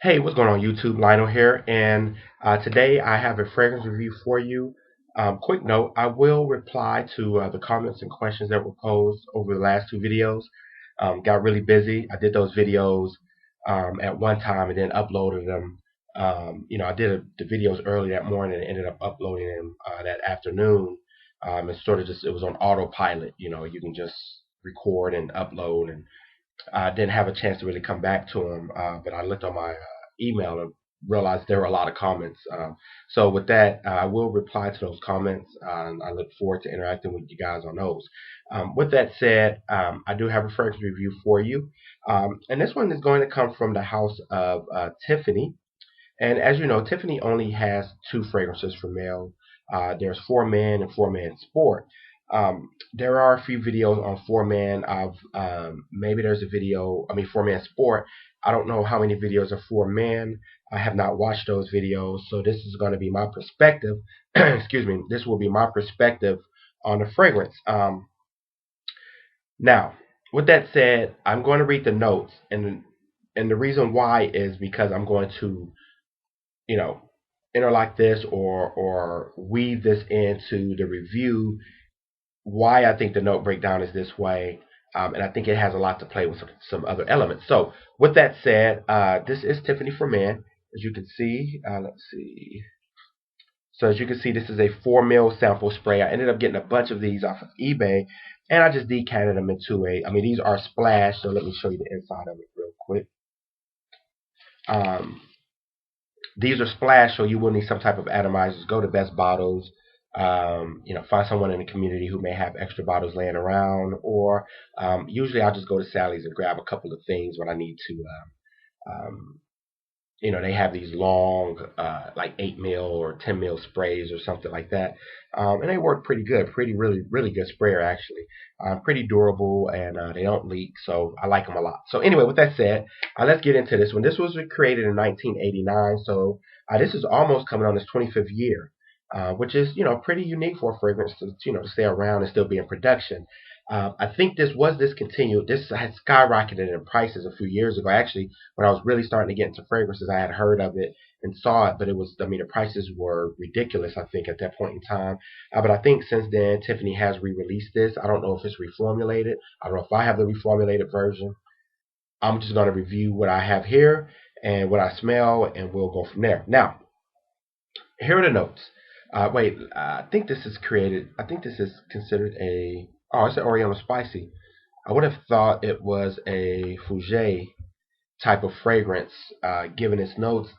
Hey, what's going on YouTube? Lionel here, and today I have a fragrance review for you. Quick note, I will reply to the comments and questions that were posed over the last two videos. Got really busy. I did those videos at one time and then uploaded them. I did the videos early that morning and ended up uploading them that afternoon. It's sort of just, it was on autopilot. You can just record and upload, and I didn't have a chance to really come back to them, but I looked on my email and realized there were a lot of comments. So with that, I will reply to those comments. And I look forward to interacting with you guys on those. With that said, I do have a fragrance review for you, and this one is going to come from the house of Tiffany. And as you know, Tiffany only has two fragrances for male. There's For Men and For Men Sport. There are a few videos on For Men. Maybe there's a video. I mean, For Men Sport. I don't know how many videos are For Men. I have not watched those videos, so this is going to be my perspective. Excuse me. This will be my perspective on the fragrance. Now, with that said, I'm going to read the notes, and the reason why is because I'm going to you know, interlock this or weave this into the review, why I think the note breakdown is this way. And I think it has a lot to play with some other elements. So, with that said, this is Tiffany for Men. As you can see, let's see. So, as you can see, this is a 4 ml sample spray. I ended up getting a bunch of these off of eBay, and I just decanted them into I mean, these are splashed, so let me show you the inside of it real quick. Um, These are splash, so you will need some type of atomizers. Go to Best Bottles. Find someone in the community who may have extra bottles laying around, or usually I'll just go to Sally's and grab a couple of things when I need to. Um, they have these long, like 8 ml or 10 ml sprays or something like that, and they work pretty good. Pretty, really, really good sprayer actually. Pretty durable, and they don't leak, so I like them a lot. So anyway, with that said, let's get into this one. This was created in 1989, so this is almost coming on its 25th year, which is pretty unique for a fragrance to to stay around and still be in production. I think this was discontinued. This had skyrocketed in prices a few years ago. Actually, when I was really starting to get into fragrances, I had heard of it and saw it, but I mean, the prices were ridiculous, I think, at that point in time. But I think since then, Tiffany has re-released this. I don't know if it's reformulated. I don't know if I have the reformulated version. I'm just going to review what I have here and what I smell, and we'll go from there. Now, here are the notes. Wait, I think this is created. I think this is considered a. Oh, it's an Oriental spicy. I would have thought it was a Fouget type of fragrance, given its notes.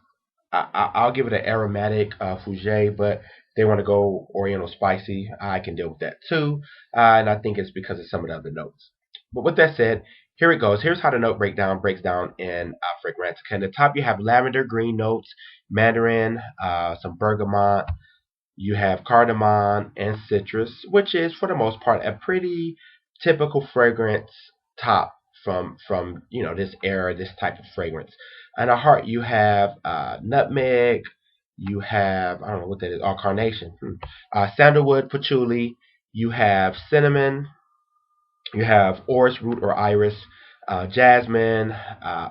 I'll give it an aromatic Fouget, but if they want to go Oriental spicy, I can deal with that too. And I think it's because of some of the other notes. But with that said, here it goes. Here's how the note breakdown breaks down in Fragrantica. In the top, you have lavender green notes, mandarin, some bergamot. You have cardamom and citrus, which is for the most part a pretty typical fragrance top from this era, this type of fragrance. And a heart, you have nutmeg, you have, I don't know what that is, oh, carnation, sandalwood, patchouli, you have cinnamon, you have orris root or iris, jasmine,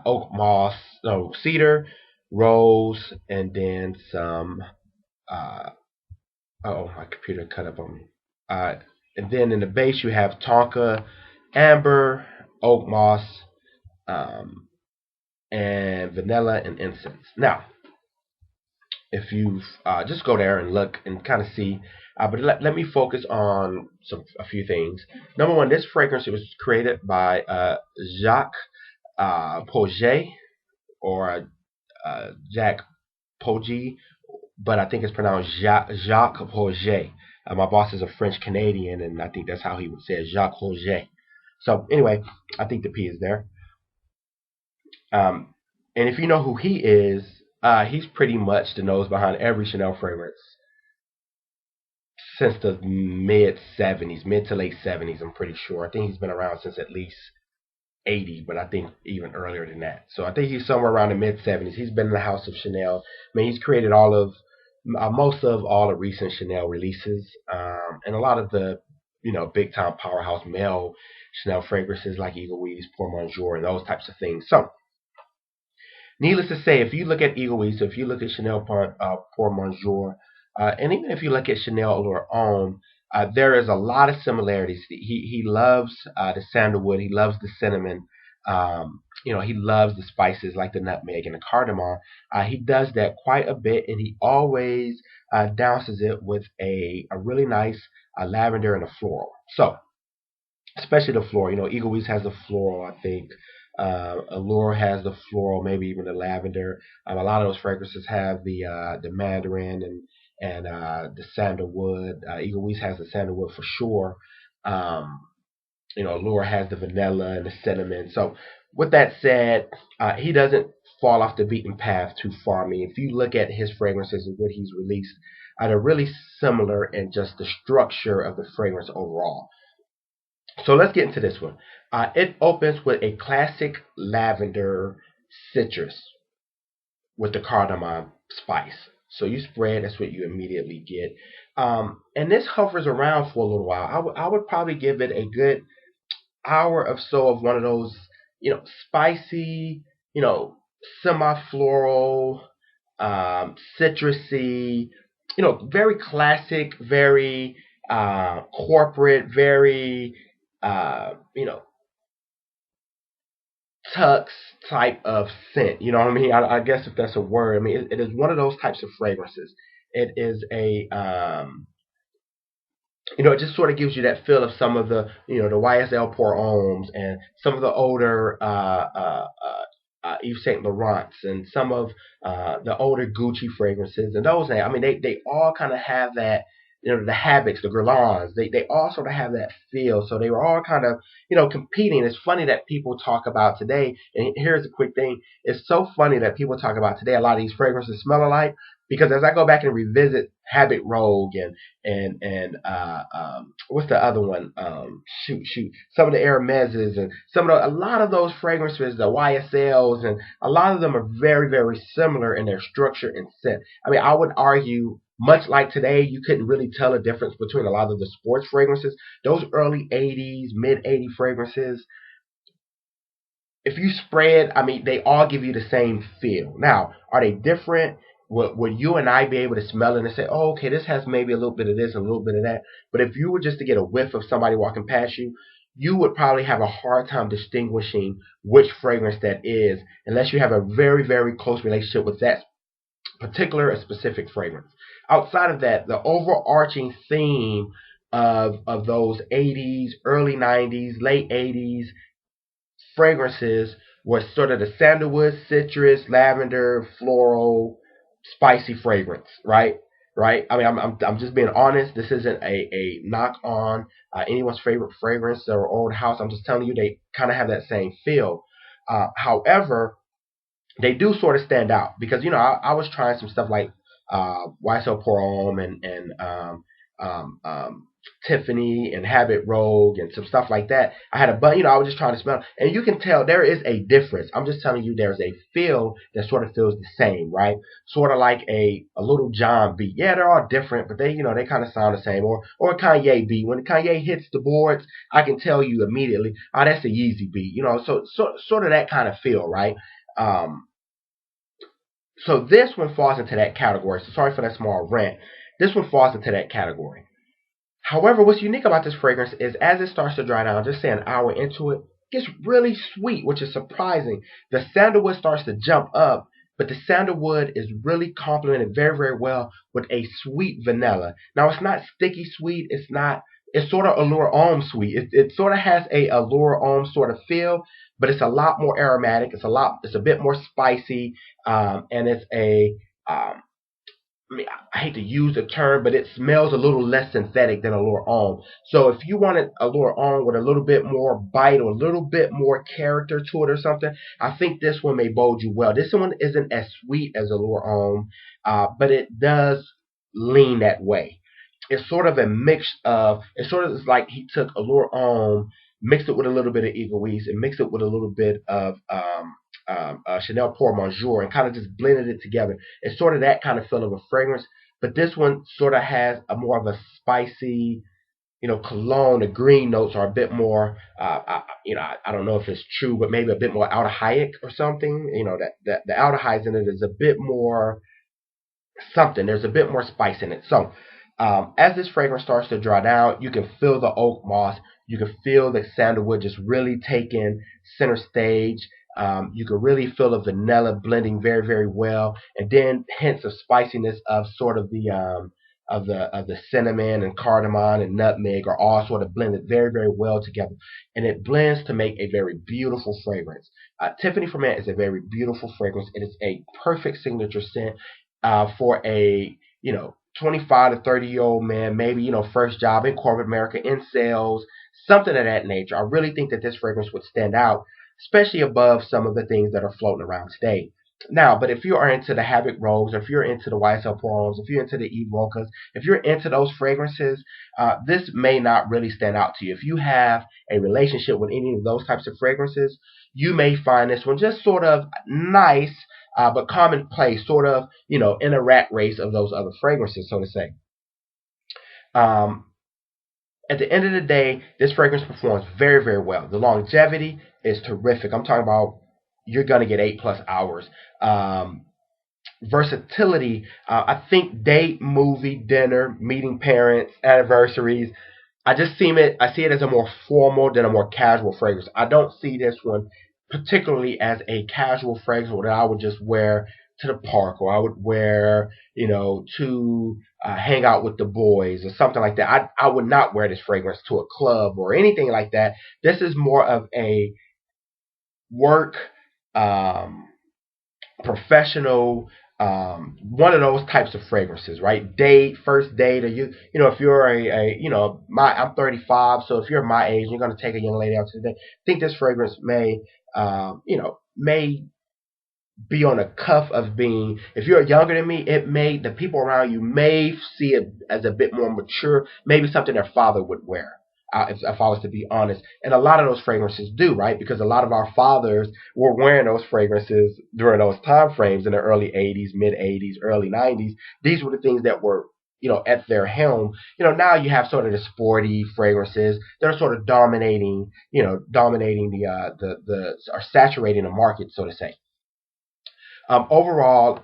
oak moss, no, cedar, rose, and then some. Uh, Oh, my computer cut up on me. Uh, and then in the base you have tonka, amber, oak moss, um, and vanilla and incense. Now, if you just go there and look and kind of see, but let me focus on a few things. Number one, this fragrance it was created by Jacques Poget or Jacques Poggi, but I think it's pronounced Jacques Roger. My boss is a French Canadian, and I think that's how he would say it, Jacques Roger. So anyway, I think the P is there. Um, and if you know who he is, he's pretty much the nose behind every Chanel fragrance since the mid 70s, mid to late 70s. I'm pretty sure. I think he's been around since at least 80, but I think even earlier than that. So I think he's somewhere around the mid 70s. He's been in the house of Chanel. I mean, he's created most of all the recent Chanel releases, and a lot of the big time powerhouse male Chanel fragrances like Eagle Weaves, Pour Bonjour, and those types of things. So Needless to say, if you look at Egoise, if you look at Chanel Pour Bonjour, and even if you look at Chanel Allure Homme, there is a lot of similarities. He loves the sandalwood. He loves the cinnamon. He loves the spices like the nutmeg and the cardamom. He does that quite a bit, and he always dousers it with a really nice lavender and a floral. So especially the floral. Egoise has the floral, I think. Allure has the floral, maybe even the lavender. A lot of those fragrances have the mandarin and the sandalwood. Egoise has the sandalwood for sure. Um, Allure has the vanilla and the cinnamon. So with that said, he doesn't fall off the beaten path too far. I mean, if you look at his fragrances and what he's released, they're really similar in just the structure of the fragrance overall. So let's get into this one. It opens with a classic lavender citrus with the cardamom spice. So you spread, that's what you immediately get. And this hovers around for a little while. I would probably give it a good hour or so of one of those, spicy, semi-floral, citrusy, very classic, very corporate, very, tux type of scent. You know what I mean? I guess if that's a word. I mean, it is one of those types of fragrances. It is it just sort of gives you that feel of some of the YSL Pour Hommes and some of the older Yves Saint Laurents and some of the older Gucci fragrances and those. I mean, they all kind of have that. The Habits, the Guerlains, they all sort of have that feel. So they were all kind of, competing. It's funny that people talk about today, and here's a quick thing. It's so funny that people talk about today, a lot of these fragrances smell alike, because as I go back and revisit Habit Rogue and what's the other one? Shoot, some of the Hermeses and a lot of those fragrances, the YSLs, and a lot of them are very, very similar in their structure and scent. I mean, I would argue, much like today, you couldn't really tell a difference between a lot of the sports fragrances. Those early 80s, mid 80s fragrances, if you spread, I mean, they all give you the same feel. Now, are they different? Would you and I be able to smell it and say, oh, okay, this has maybe a little bit of this and a little bit of that? But if you were just to get a whiff of somebody walking past you, you would probably have a hard time distinguishing which fragrance that is, unless you have a very, very close relationship with that particular and specific fragrance. Outside of that, the overarching theme of those 80s, early 90s, late 80s fragrances was sort of the sandalwood, citrus, lavender, floral, spicy fragrance, right? Right. I mean, I'm just being honest. This isn't a knock on anyone's favorite fragrance or old house. I'm just telling you they kind of have that same feel. However, they do sort of stand out because I was trying some stuff like YSL Pour Homme and Tiffany and Habit Rogue and some stuff like that. I had a but I was just trying to smell, and you can tell there is a difference. I'm just telling you, there's a feel that sort of feels the same, right? Sort of like a little John beat. Yeah, they're all different, but they kind of sound the same. Or a Kanye beat. When Kanye hits the boards, I can tell you immediately, oh, that's a Yeezy beat. So sort of that kind of feel, right? Um, so this one falls into that category. So sorry for that small rant. This one falls into that category. However, what's unique about this fragrance is as it starts to dry down, just say an hour into it, it gets really sweet, which is surprising. The sandalwood starts to jump up, but the sandalwood is really complemented very, very well with a sweet vanilla. Now, it's not sticky sweet. It's not. It's sort of allure homme sweet. It sort of has a allure homme sort of feel, but it's a lot more aromatic. It's a bit more spicy, and it's a I mean, I hate to use the term, but it smells a little less synthetic than Allure Homme. So if you wanted Allure Homme with a little bit more bite or a little bit more character to it or something, I think this one may bode you well. This one isn't as sweet as Allure Homme, but it does lean that way. It's sort of a mix of, it sort of is like he took Allure Homme, mixed it with a little bit of Egoise, and mixed it with a little bit of Chanel Pour Bonjour and kind of just blended it together. It's sort of that kind of feel of a fragrance, but this one sort of has a more of a spicy. cologne, the green notes are a bit more, I don't know if it's true, but maybe a bit more aldehydic or something. That the aldehydes in it is a bit more something. There's a bit more spice in it. So, as this fragrance starts to draw down, you can feel the oak moss. You can feel the sandalwood just really taking center stage. You can really feel the vanilla blending very, very well, and then hints of spiciness of sort of the cinnamon and cardamom and nutmeg are all sort of blended very, very well together, and it blends to make a very beautiful fragrance. Tiffany for Men is a very beautiful fragrance. It is a perfect signature scent for a 25 to 30-year-old man, maybe first job in corporate America in sales, something of that nature. I really think that this fragrance would stand out, especially above some of the things that are floating around today. Now, but if you are into the Havoc Robes, or if you're into the YSL Pour if you're into the Eve Rochas, if you're into those fragrances, this may not really stand out to you. If you have a relationship with any of those types of fragrances, you may find this one just sort of nice, but commonplace, sort of, in a rat race of those other fragrances, so to say. Um, at the end of the day, this fragrance performs very, very well. The longevity is terrific. I'm talking about you're going to get 8+ hours. Versatility, I think date, movie, dinner, meeting parents, anniversaries, I see it as a more formal than a more casual fragrance. I don't see this one particularly as a casual fragrance that I would just wear to the park, or I would wear, to hang out with the boys or something like that. I would not wear this fragrance to a club or anything like that. This is more of a work, um, professional, one of those types of fragrances, right? Date, first date, or if you're I'm 35, so if you're my age, you're going to take a young lady out to the date. I think this fragrance may be on the cuff of being, if you're younger than me, the people around you may see it as a bit more mature, maybe something their father would wear. If I was to be honest, and a lot of those fragrances do, right? Because a lot of our fathers were wearing those fragrances during those time frames in the early '80s, mid '80s, early '90s. These were the things that were, at their helm. Now you have sort of the sporty fragrances that are sort of dominating the are saturating the market, so to say. Overall,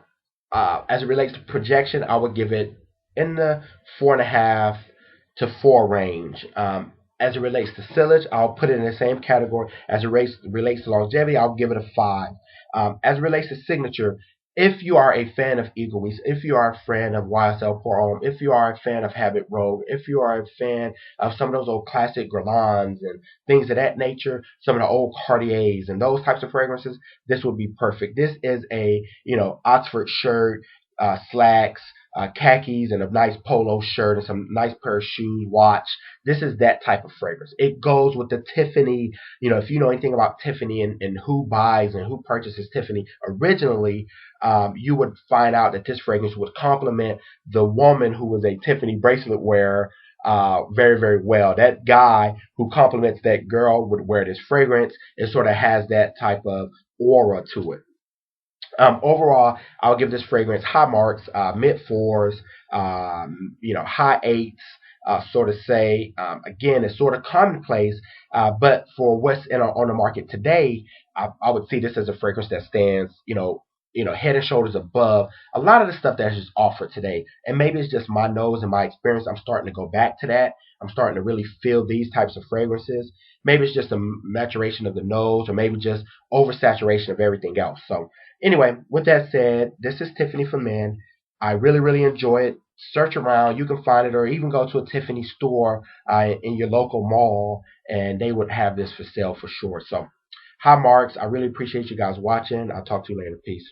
as it relates to projection, I would give it in the 4.5 to 4 range. As it relates to sillage, I'll put it in the same category. As it relates to longevity, I'll give it a 5. As it relates to signature, if you are a fan of Eagle Weeks, if you are a fan of YSL Pour Homme, if you are a fan of Habit Rogue, if you are a fan of some of those old classic Guerlains and things of that nature, some of the old Cartiers and those types of fragrances, this would be perfect. This is a Oxford shirt, slacks, khakis, and a nice polo shirt and some nice pair of shoes, watch. This is that type of fragrance. It goes with the Tiffany. If you know anything about Tiffany and who buys and who purchases Tiffany originally, you would find out that this fragrance would complement the woman who was a Tiffany bracelet wearer very, very well. That guy who compliments that girl would wear this fragrance. It sort of has that type of aura to it. Overall, I'll give this fragrance high marks, mid 4s, high 8s, sort of say. Again, it's sort of commonplace, but for what's on the market today, I would see this as a fragrance that stands, head and shoulders above a lot of the stuff that's just offered today. And maybe it's just my nose and my experience. I'm starting to go back to that. I'm starting to really feel these types of fragrances. Maybe it's just a maturation of the nose, or maybe just oversaturation of everything else. So anyway, with that said, this is Tiffany for Men. I really, really enjoy it. Search around. You can find it, or even go to a Tiffany store in your local mall, and they would have this for sale for sure. So, high marks. I really appreciate you guys watching. I'll talk to you later. Peace.